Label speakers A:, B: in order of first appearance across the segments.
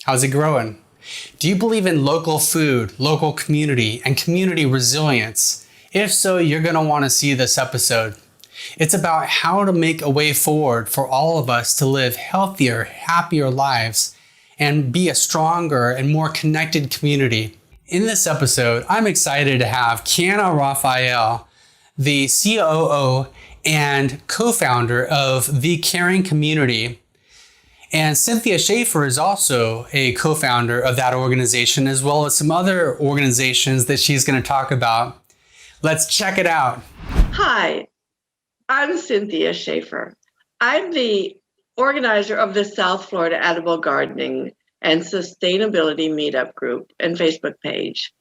A: How's it growing? Do you believe in local food, local community, and community resilience? If so, you're going to want to see this episode. It's about how to make a way forward for all of us to live healthier, happier lives and be a stronger and more connected community. In this episode, I'm excited to have Kiana Raphael, the COO and co-founder of The Caring Community. And Cynthia Schaefer is also a co-founder of that organization, as well as some other organizations that she's going to talk about. Let's check it out.
B: Hi, I'm Cynthia Schaefer. I'm the organizer of the South Florida Edible Gardening and Sustainability Meetup group and Facebook page.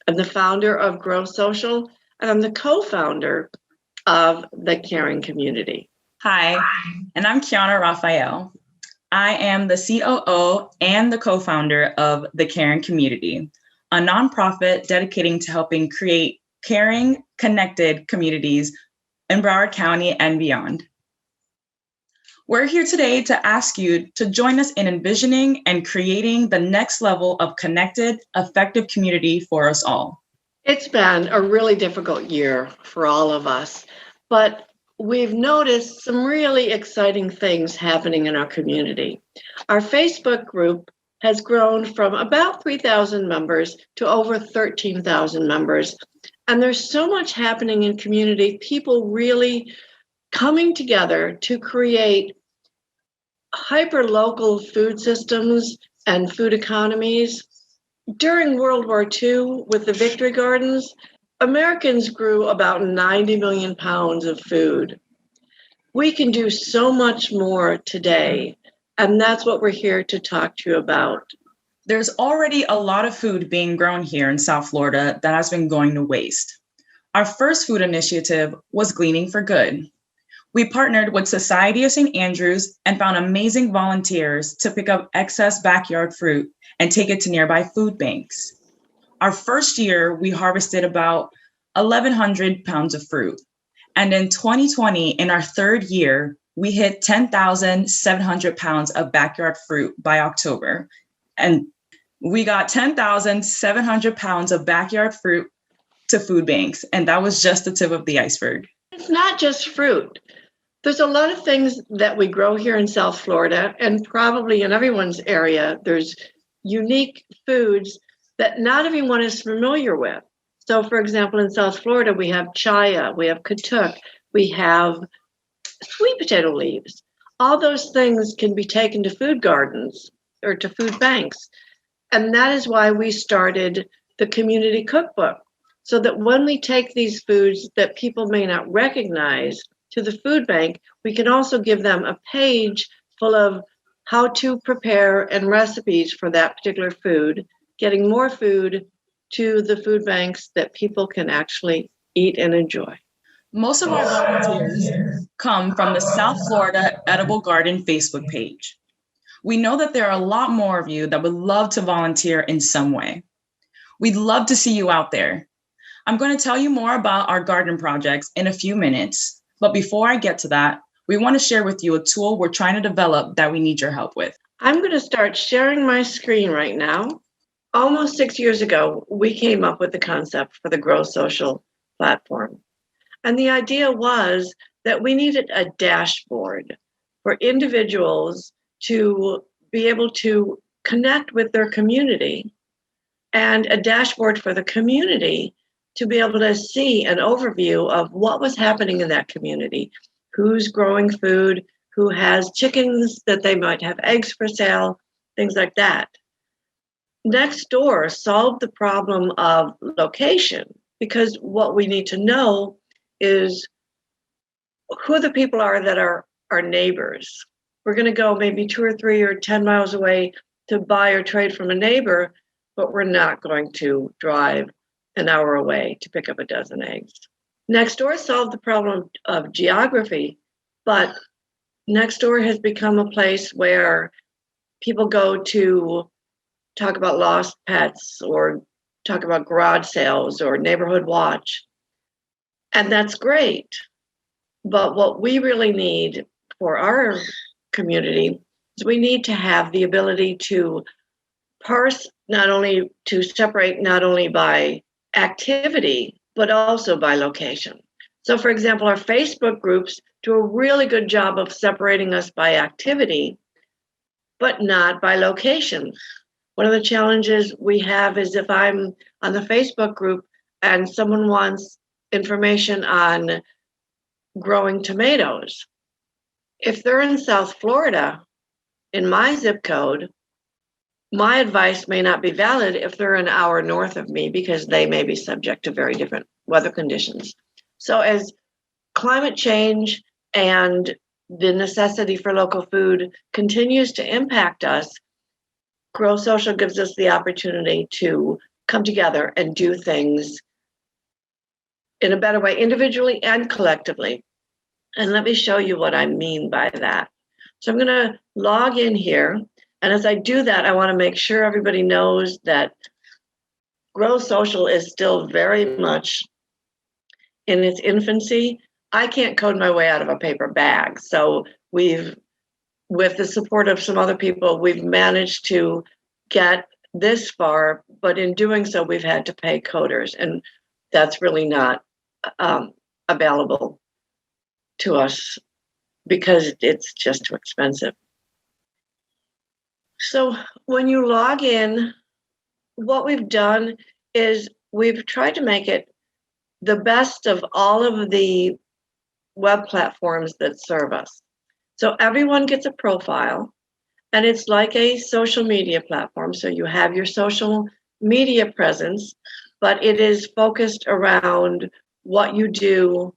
B: I'm the founder of Grow Social, and I'm the co-founder of The Caring Community.
C: Hi, and I'm Kiana Raphael. I am the COO and the co-founder of The Caring Community, a nonprofit dedicating to helping create caring, connected communities in Broward County and beyond. We're here today to ask you to join us in envisioning and creating the next level of connected, effective community for us all.
B: It's been a really difficult year for all of us, but we've noticed some really exciting things happening in our community. Our Facebook group has grown from about 3,000 members to over 13,000 members. And there's so much happening in community, people really coming together to create hyperlocal food systems and food economies. During World War II, with the Victory Gardens, Americans grew about 90 million pounds of food. We can do so much more today, and that's what we're here to talk to you about.
C: There's already a lot of food being grown here in South Florida that has been going to waste. Our first food initiative was Gleaning for Good. We partnered with Society of St. Andrews and found amazing volunteers to pick up excess backyard fruit and take it to nearby food banks. Our first year, we harvested about 1,100 pounds of fruit. And in 2020, in our third year, we hit 10,700 pounds of backyard fruit by October. And we got 10,700 pounds of backyard fruit to food banks. And that was just the tip of the iceberg.
B: It's not just fruit. There's a lot of things that we grow here in South Florida, and probably in everyone's area, there's unique foods that not everyone is familiar with. So, for example, in South Florida, we have chaya, we have katuk, we have sweet potato leaves. All those things can be taken to food gardens or to food banks. And that is why we started the community cookbook, so that when we take these foods that people may not recognize to the food bank, we can also give them a page full of how to prepare and recipes for that particular food, getting more food to the food banks that people can actually eat and enjoy.
C: Most of our volunteers come from the South Florida Edible Garden Facebook page. We know that there are a lot more of you that would love to volunteer in some way. We'd love to see you out there. I'm going to tell you more about our garden projects in a few minutes, but before I get to that, we want to share with you a tool we're trying to develop that we need your help with.
B: I'm going to start sharing my screen right now. Almost 6 years ago, we came up with the concept for the Grow Social platform. And the idea was that we needed a dashboard for individuals to be able to connect with their community, and a dashboard for the community to be able to see an overview of what was happening in that community, who's growing food, who has chickens that they might have eggs for sale, things like that. Nextdoor solved the problem of location, because what we need to know is who the people are that are our neighbors. We're going to go maybe 2 or 3 or 10 miles away to buy or trade from a neighbor, but we're not going to drive an hour away to pick up a dozen eggs. Nextdoor solved the problem of geography, but Nextdoor has become a place where people go to talk about lost pets or talk about garage sales or neighborhood watch. And that's great. But what we really need for our community is we need to have the ability to parse not only to separate not only by activity, but also by location. So, for example, our Facebook groups do a really good job of separating us by activity, but not by location. One of the challenges we have is if I'm on the Facebook group and someone wants information on growing tomatoes, if they're in South Florida, in my zip code, my advice may not be valid if they're an hour north of me because they may be subject to very different weather conditions. So as climate change and the necessity for local food continues to impact us, Grow Social gives us the opportunity to come together and do things in a better way, individually and collectively. And let me show you what I mean by that. So I'm going to log in here. And as I do that, I want to make sure everybody knows that Grow Social is still very much in its infancy. I can't code my way out of a paper bag. So with the support of some other people, we've managed to get this far, but in doing so, we've had to pay coders, and that's really not available to us because it's just too expensive. So when you log in, what we've done is we've tried to make it the best of all of the web platforms that serve us. So everyone gets a profile, and it's like a social media platform. So you have your social media presence, but it is focused around what you do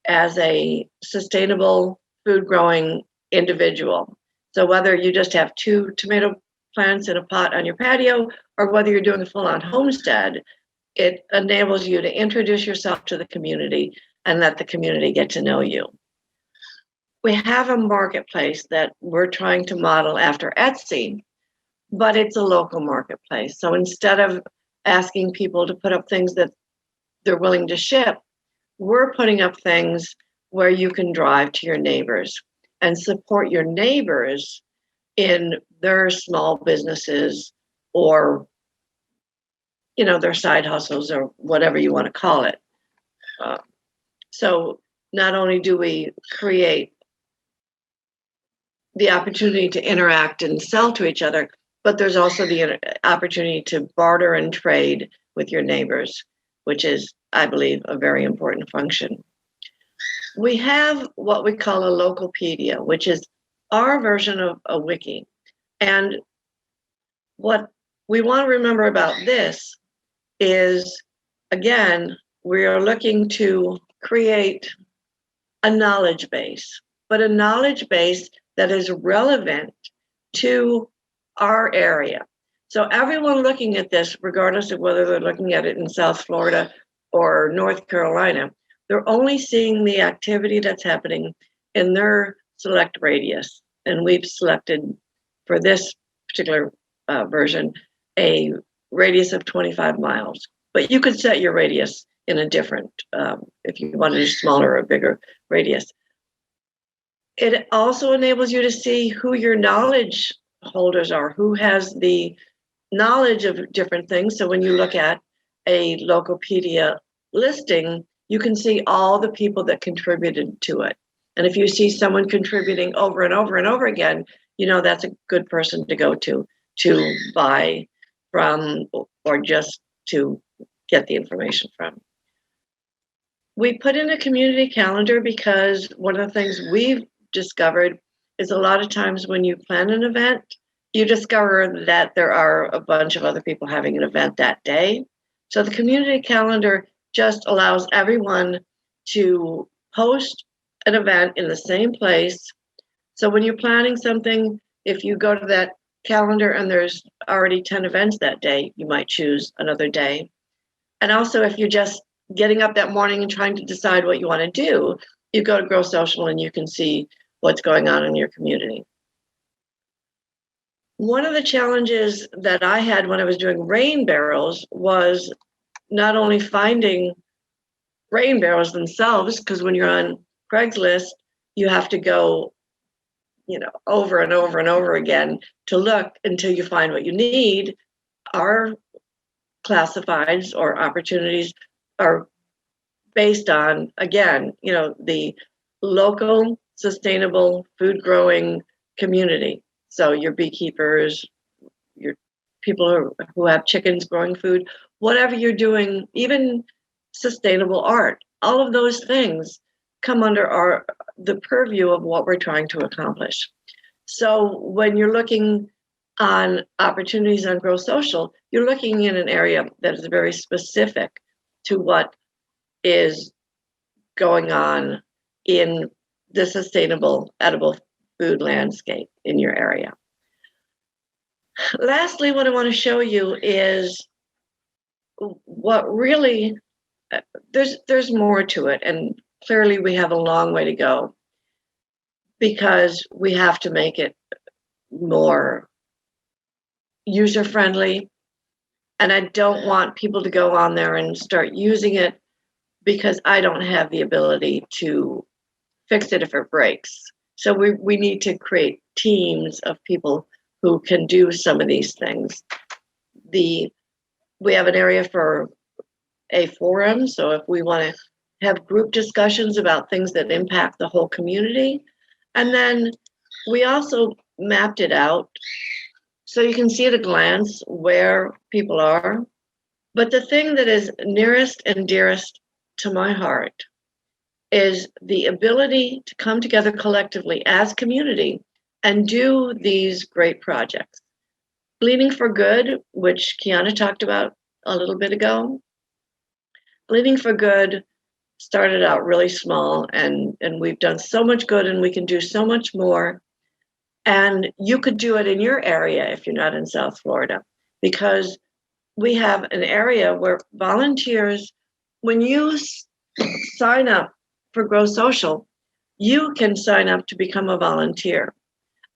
B: as a sustainable food growing individual. So whether you just have 2 tomato plants in a pot on your patio, or whether you're doing a full-on homestead, it enables you to introduce yourself to the community and let the community get to know you. We have a marketplace that we're trying to model after Etsy, but it's a local marketplace. So instead of asking people to put up things that they're willing to ship, we're putting up things where you can drive to your neighbors and support your neighbors in their small businesses or, their side hustles or whatever you want to call it. So not only do we create the opportunity to interact and sell to each other, but there's also the opportunity to barter and trade with your neighbors, which is, I believe, a very important function. We have what we call a Localpedia, which is our version of a wiki. And what we want to remember about this is, again, we are looking to create a knowledge base, but a knowledge base that is relevant to our area. So everyone looking at this, regardless of whether they're looking at it in South Florida or North Carolina, they're only seeing the activity that's happening in their select radius. And we've selected for this particular version a radius of 25 miles. But you could set your radius in a different, if you wanted a smaller or bigger radius. It also enables you to see who your knowledge holders are, who has the knowledge of different things. So when you look at a Localpedia listing, you can see all the people that contributed to it. And if you see someone contributing over and over and over again, that's a good person to go to buy from or just to get the information from. We put in a community calendar because one of the things we've discovered is a lot of times when you plan an event, you discover that there are a bunch of other people having an event that day. So the community calendar just allows everyone to post an event in the same place. So when you're planning something, if you go to that calendar and there's already 10 events that day, you might choose another day. And also if you're just getting up that morning and trying to decide what you want to do, you go to Grow Social and you can see what's going on in your community. One of the challenges that I had when I was doing rain barrels was not only finding rain barrels themselves, because when you're on Craigslist, you have to go, over and over and over again to look until you find what you need. our classifieds or opportunities are based on, again, the local sustainable food growing community. So your beekeepers, your people who have chickens growing food, whatever you're doing, even sustainable art, all of those things come under the purview of what we're trying to accomplish. So when you're looking on opportunities on Grow Social, you're looking in an area that is very specific to what is going on in the sustainable edible food landscape in your area. Lastly, what I want to show you is what really, there's more to it, and clearly we have a long way to go because we have to make it more user-friendly. And I don't want people to go on there and start using it because I don't have the ability to fix it if it breaks. So we need to create teams of people who can do some of these things. We have an area for a forum, so if we want to have group discussions about things that impact the whole community. And then we also mapped it out so you can see at a glance where people are. But the thing that is nearest and dearest to my heart is the ability to come together collectively as community and do these great projects. Bleeding for Good, which Kiana talked about a little bit ago. Bleeding for Good started out really small, and we've done so much good, and we can do so much more. And you could do it in your area if you're not in South Florida, because we have an area where volunteers, when you sign up for Grow Social, you can sign up to become a volunteer.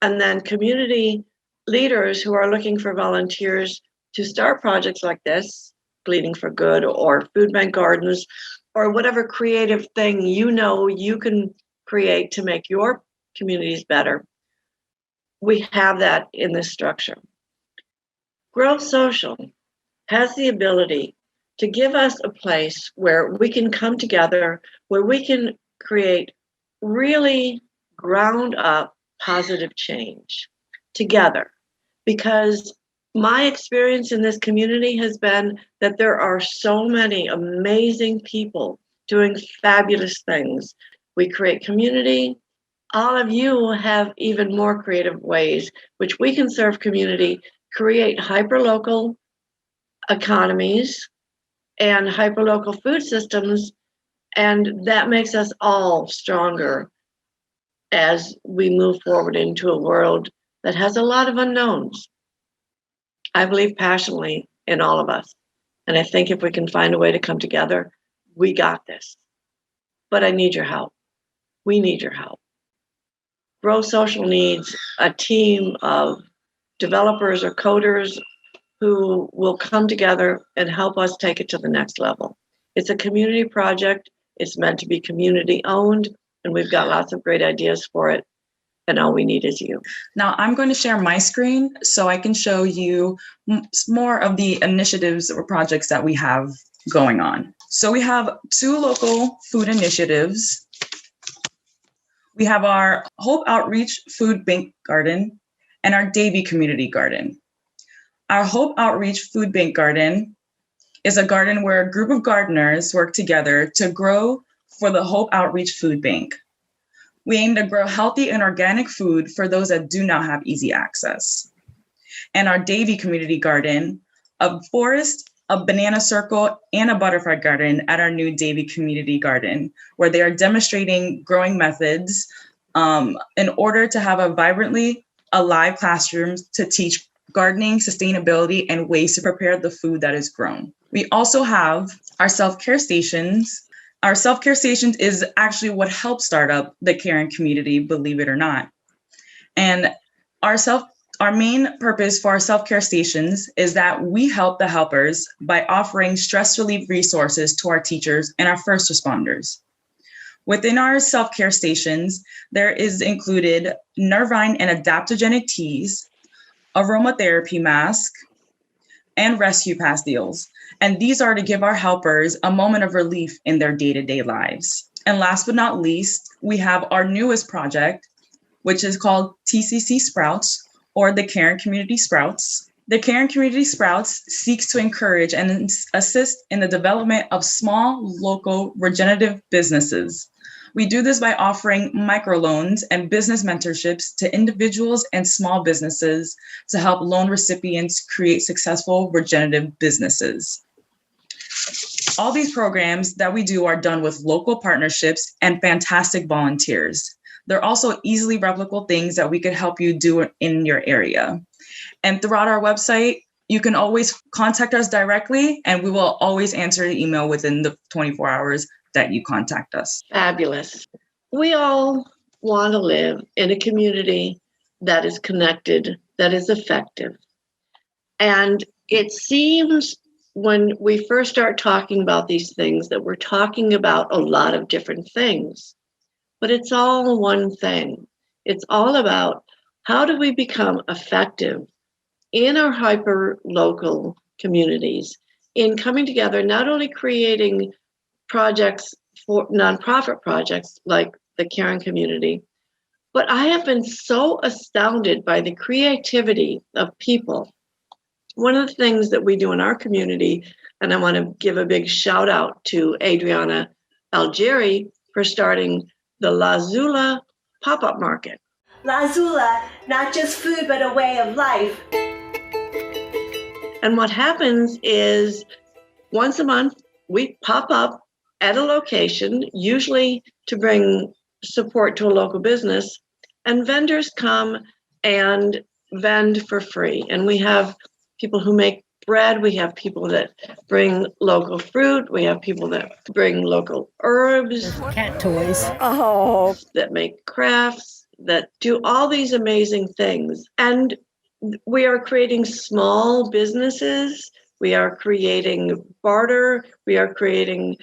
B: And then community leaders who are looking for volunteers to start projects like this, Bleeding for Good or food bank gardens, or whatever creative thing you can create to make your communities better. We have that in this structure. Grow Social has the ability to give us a place where we can come together, where we can create really ground up positive change together. Because my experience in this community has been that there are so many amazing people doing fabulous things. We create community. All of you have even more creative ways which we can serve community, create hyperlocal economies and hyperlocal food systems, and that makes us all stronger as we move forward into a world that has a lot of unknowns. I believe passionately in all of us, and I think if we can find a way to come together, we got this. But I need your help. We need your help. Grow Social needs a team of developers or coders who will come together and help us take it to the next level. It's a community project. It's meant to be community owned, and we've got lots of great ideas for it. And all we need is you.
C: Now I'm going to share my screen so I can show you more of the initiatives or projects that we have going on. So we have 2 local food initiatives. We have our Hope Outreach Food Bank Garden and our Davie Community Garden. Our Hope Outreach Food Bank Garden is a garden where a group of gardeners work together to grow for the Hope Outreach Food Bank. We aim to grow healthy and organic food for those that do not have easy access. And our Davie Community Garden, a forest, a banana circle, and a butterfly garden at our new Davie Community Garden, where they are demonstrating growing methods in order to have a vibrantly alive classroom to teach gardening, sustainability, and ways to prepare the food that is grown. We also have our self-care stations. Our self-care stations is actually what helped start up the caring community, believe it or not. And our main purpose for our self-care stations is that we help the helpers by offering stress relief resources to our teachers and our first responders. Within our self-care stations, there is included nervine and adaptogenic teas, aromatherapy mask, and rescue pass deals. And these are to give our helpers a moment of relief in their day-to-day lives. And last but not least, we have our newest project, which is called TCC Sprouts, or the Caring Community Sprouts. The Caring Community Sprouts seeks to encourage and assist in the development of small, local, regenerative businesses. We do this by offering microloans and business mentorships to individuals and small businesses to help loan recipients create successful regenerative businesses. All these programs that we do are done with local partnerships and fantastic volunteers. They're also easily replicable things that we could help you do in your area. And throughout our website, you can always contact us directly, and we will always answer the email within the 24 hours that you contact us.
B: Fabulous. We all want to live in a community that is connected, that is effective. And it seems when we first start talking about these things that we're talking about a lot of different things, but it's all one thing. It's all about how do we become effective in our hyper-local communities in coming together, not only creating projects for nonprofit projects like the Caring Community, but I have been so astounded by the creativity of people. One of the things that we do in our community, and I want to give a big shout out to Adriana Algeri for starting the La Zula pop-up market.
D: La Zula, not just food, but a way of life.
B: And what happens is once a month, we pop up at a location, usually to bring support to a local business, and vendors come and vend for free. And we have people who make bread, we have people that bring local fruit, we have people that bring local herbs,
E: cat toys,
B: that make crafts, that do all these amazing things. And we are creating small businesses, we are creating barter, we are creating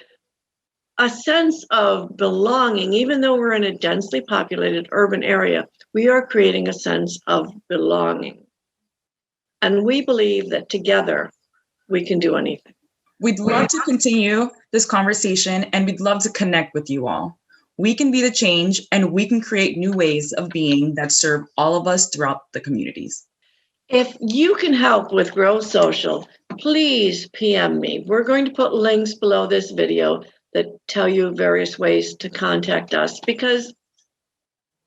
B: a sense of belonging. Even though we're in a densely populated urban area, we are creating a sense of belonging. And we believe that together we can do anything.
C: We'd love to continue this conversation, and we'd love to connect with you all. We can be the change, and we can create new ways of being that serve all of us throughout the communities.
B: If you can help with Grow Social, please PM me. We're going to put links below this video that tell you various ways to contact us, because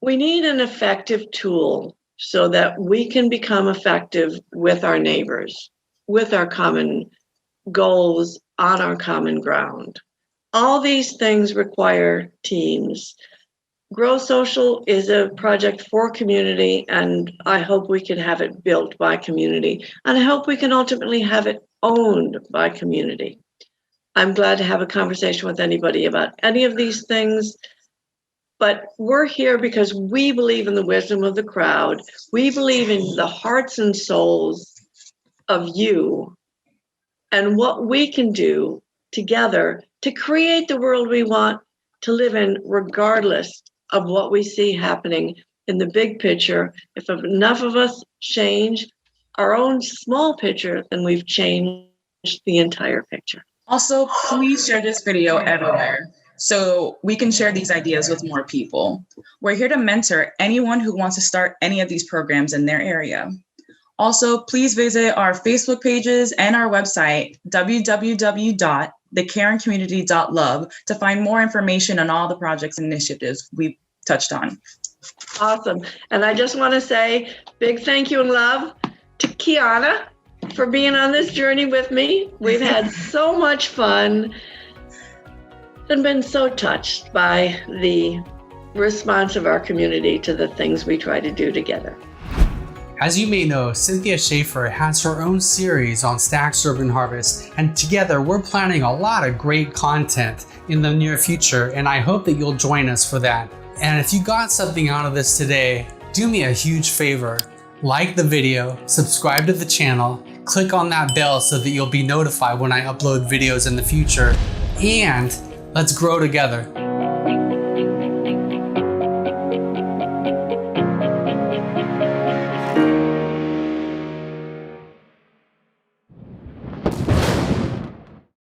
B: we need an effective tool so that we can become effective with our neighbors, with our common goals on our common ground. All these things require teams. Grow Social is a project for community, and I hope we can have it built by community, and I hope we can ultimately have it owned by community. I'm glad to have a conversation with anybody about any of these things, but we're here because we believe in the wisdom of the crowd. We believe in the hearts and souls of you and what we can do together to create the world we want to live in, regardless of what we see happening in the big picture. If enough of us change our own small picture, then we've changed the entire picture.
C: Also, please share this video everywhere so we can share these ideas with more people. We're here to mentor anyone who wants to start any of these programs in their area. Also, please visit our Facebook pages and our website, www.thecaringcommunity.love, to find more information on all the projects and initiatives we've touched on.
B: Awesome. And I just want to say big thank you and love to Kiana for being on this journey with me. We've had so much fun and been so touched by the response of our community to the things we try to do together.
A: As you may know, Cynthia Schaefer has her own series on Stack's Urban Harvest, and together we're planning a lot of great content in the near future, and I hope that you'll join us for that. And if you got something out of this today, do me a huge favor. Like the video, subscribe to the channel, click on that bell so that you'll be notified when I upload videos in the future, and let's grow together.